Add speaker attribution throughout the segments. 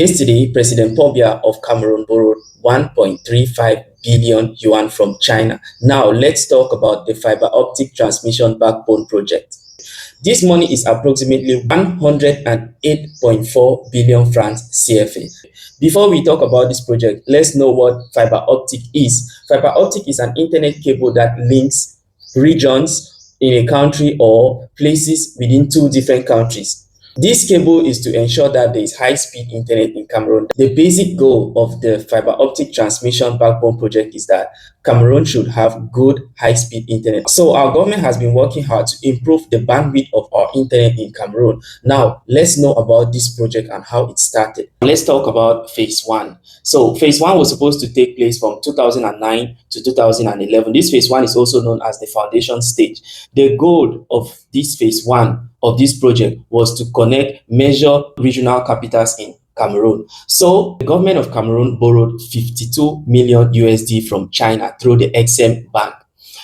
Speaker 1: Yesterday, President Paul Biya of Cameroon borrowed 1.35 billion yuan from China. Now, let's talk about the fiber optic transmission backbone project. This money is approximately 108.4 billion francs CFA. Before we talk about this project, let's know what fiber optic is. Fiber optic is an internet cable that links regions in a country or places within two different countries. This cable is to ensure that there is high-speed internet in Cameroon. The basic goal of the fiber optic transmission backbone project is that Cameroon should have good high-speed internet. So our government has been working hard to improve the bandwidth of our internet in Cameroon. Now, let's know about this project and how it started. Let's talk about phase one. So phase one was supposed to take place from 2009 to 2011. This phase one is also known as the foundation stage. The goal of this phase one of this project was to connect major regional capitals in Cameroon. So the government of Cameroon borrowed 52 million USD from China through the Eximbank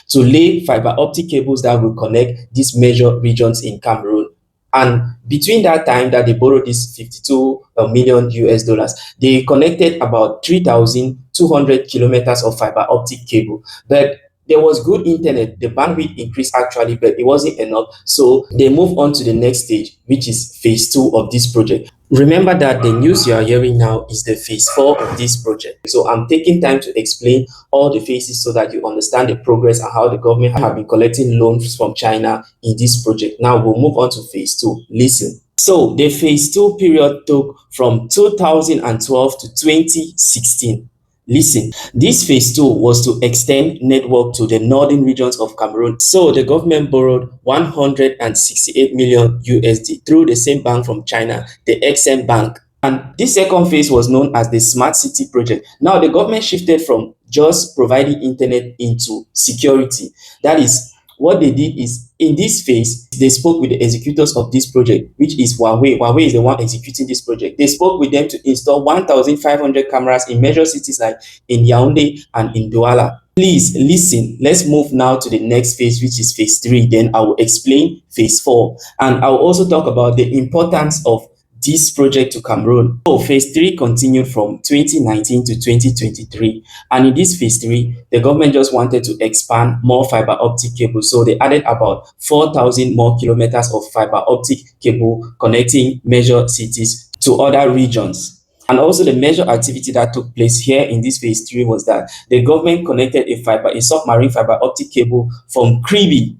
Speaker 1: to lay fiber optic cables that will connect these major regions in Cameroon. And between that time that they borrowed this 52 million US dollars, they connected about 3,200 kilometers of fiber optic cable. But there was good internet, the bandwidth increased actually, but it wasn't enough. So they moved on to the next stage, which is phase two of this project. Remember that the news you are hearing now is the phase four of this project. So I'm taking time to explain all the phases so that you understand the progress and how the government have been collecting loans from China in this project. Now we'll move on to phase two. Listen. So the phase two period took from 2012 to 2016. Listen, this phase two was to extend network to the northern regions of Cameroon. So the government borrowed 168 million USD through the same bank from China, the Eximbank. And this second phase was known as the Smart City project. Now the government shifted from just providing internet into security. That is, what they did is, in this phase, they spoke with the executors of this project, which is Huawei. Huawei is the one executing this project. They spoke with them to install 1,500 cameras in major cities like in Yaoundé and in Douala. Please listen. Let's move now to the next phase, which is phase three. Then I will explain phase four. And I will also talk about the importance of this project to Cameroon. So phase three continued from 2019 to 2023, and in this phase three, the government just wanted to expand more fiber optic cables, so they added about 4,000 more kilometers of fiber optic cable connecting major cities to other regions. And also the major activity that took place here in this phase three was that the government connected a submarine fiber optic cable from Kribi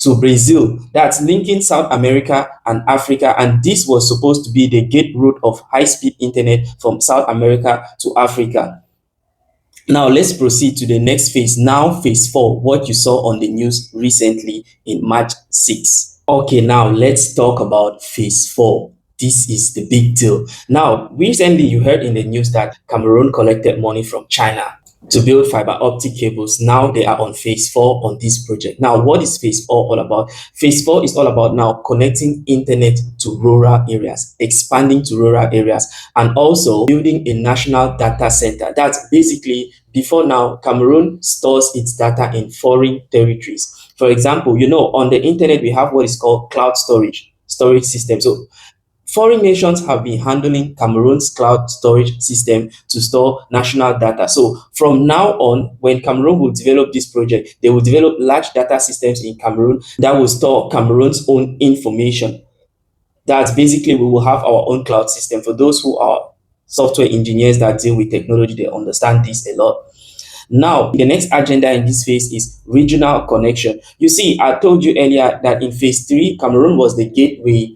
Speaker 1: to Brazil, that's linking South America and Africa, and this was supposed to be the gate route of high-speed internet from South America to Africa. Now let's proceed to the next phase. Now phase four, what you saw on the news recently in March 6. Okay, now let's talk about phase four. This is the big deal. Now, recently you heard in the news that Cameroon collected money from China to build fiber optic cables. Now they are on phase four on this project. Now, what is phase four all about? Phase four is all about now connecting internet to rural areas, expanding to rural areas, and also building a national data center. That's basically, before now, Cameroon stores its data in foreign territories. For example, on the internet, we have what is called cloud storage system. So foreign nations have been handling Cameroon's cloud storage system to store national data. So from now on, when Cameroon will develop this project, they will develop large data systems in Cameroon that will store Cameroon's own information. That's basically, we will have our own cloud system. For those who are software engineers that deal with technology, they understand this a lot. Now, the next agenda in this phase is regional connection. You see, I told you earlier that in phase three, Cameroon was the gateway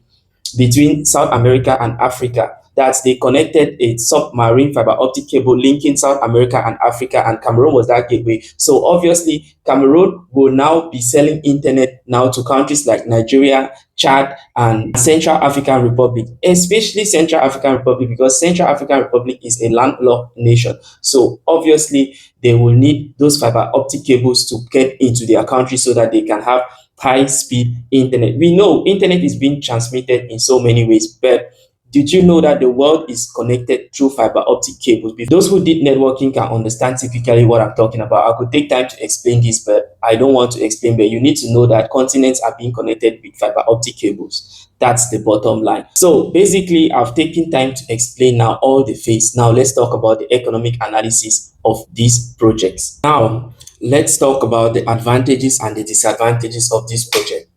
Speaker 1: between South America and Africa. That they connected a submarine fiber optic cable linking South America and Africa, and Cameroon was that gateway. So obviously, Cameroon will now be selling internet now to countries like Nigeria, Chad, and Central African Republic, especially Central African Republic, because Central African Republic is a landlocked nation. So obviously, they will need those fiber optic cables to get into their country so that they can have high-speed internet. We know internet is being transmitted in so many ways, but Did you know that the world is connected through fiber optic cables? Those who did networking can understand typically what I'm talking about. I could take time to explain this, but I don't want to explain. But you need to know that continents are being connected with fiber optic cables. That's the bottom line. So basically, I've taken time to explain now all the phase. Now let's talk about the economic analysis of these projects. Now, let's talk about the advantages and the disadvantages of this project.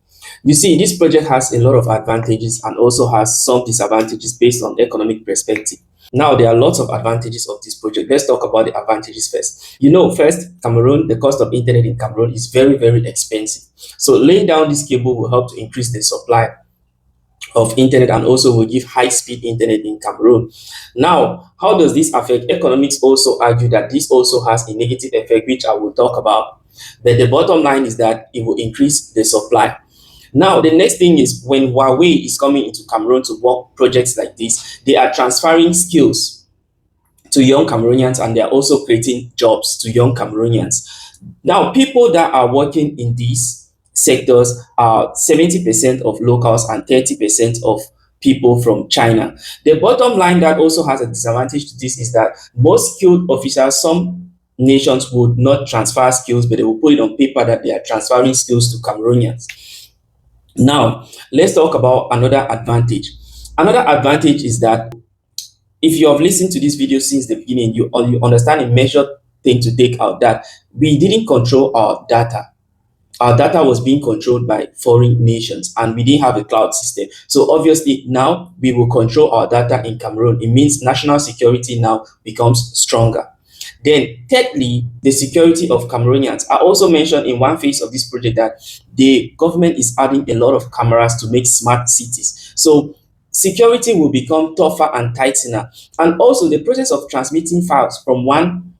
Speaker 1: You see, this project has a lot of advantages and also has some disadvantages based on economic perspective. Now, there are lots of advantages of this project. Let's talk about the advantages first. You know, first, Cameroon, the cost of internet in Cameroon is very, very expensive. So laying down this cable will help to increase the supply of internet and also will give high-speed internet in Cameroon. Now, how does this affect? Economics also argue that this also has a negative effect, which I will talk about. But the bottom line is that it will increase the supply. Now, the next thing is when Huawei is coming into Cameroon to work projects like this, they are transferring skills to young Cameroonians and they are also creating jobs to young Cameroonians. Now, people that are working in these sectors are 70% of locals and 30% of people from China. The bottom line that also has a disadvantage to this is that most skilled officers, some nations would not transfer skills, but they will put it on paper that they are transferring skills to Cameroonians. Now, let's talk about another advantage. Another advantage is that if you have listened to this video since the beginning, you understand a measured thing to take out that we didn't control our data. Our data was being controlled by foreign nations and we didn't have a cloud system. So obviously now we will control our data in Cameroon. It means national security now becomes stronger. Then thirdly, the security of Cameroonians. I also mentioned in one phase of this project that the government is adding a lot of cameras to make smart cities. So security will become tougher and tighter. And also the process of transmitting files from one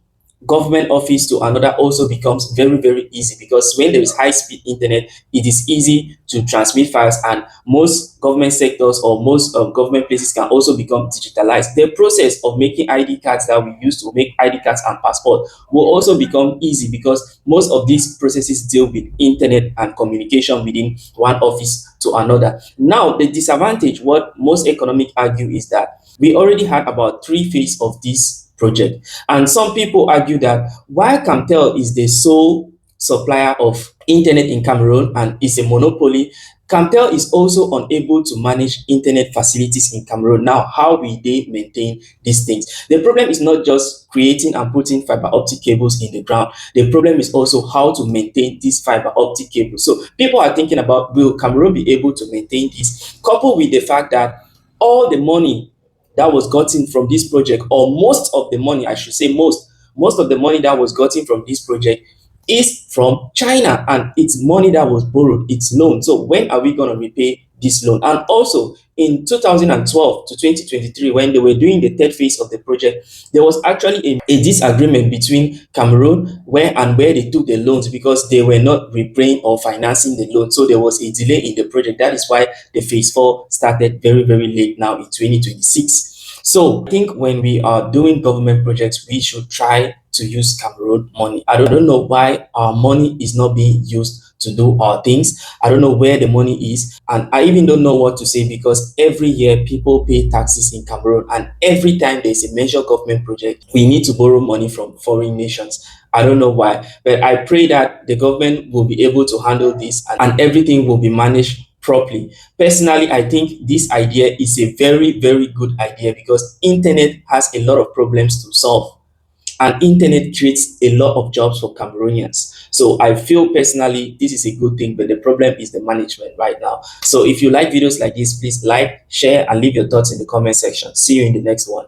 Speaker 1: government office to another also becomes very, very easy because when there is high-speed internet, it is easy to transmit files and most government sectors or most government places can also become digitalized. The process of making ID cards that we use to make ID cards and passport will also become easy because most of these processes deal with internet and communication within one office to another. Now, the disadvantage, what most economic argue is that we already had about 3 phases of this project. And some people argue that while Camtel is the sole supplier of internet in Cameroon and is a monopoly, Camtel is also unable to manage internet facilities in Cameroon. Now, how will they maintain these things? The problem is not just creating and putting fiber optic cables in the ground. The problem is also how to maintain these fiber optic cables. So people are thinking about, will Cameroon be able to maintain this? Coupled with the fact that all the money that was gotten from this project, or most of the money, I should say most of the money that was gotten from this project is from China and it's money that was borrowed, it's loan. So when are we going to repay this loan? And also in 2012 to 2023, when they were doing the third phase of the project, there was actually a disagreement between Cameroon where they took the loans because they were not repaying or financing the loan. So there was a delay in the project. That is why the phase 4 started very, very late now in 2026. So I think when we are doing government projects, we should try to use Cameroon money. I don't know why our money is not being used to do our things. I don't know where the money is. And I even don't know what to say because every year people pay taxes in Cameroon. And every time there's a major government project, we need to borrow money from foreign nations. I don't know why, but I pray that the government will be able to handle this and everything will be managed properly. Personally, I think this idea is a very, very good idea because internet has a lot of problems to solve. And internet creates a lot of jobs for Cameroonians. So I feel personally this is a good thing, but the problem is the management right now. So if you like videos like this, please like, share, and leave your thoughts in the comment section. See you in the next one.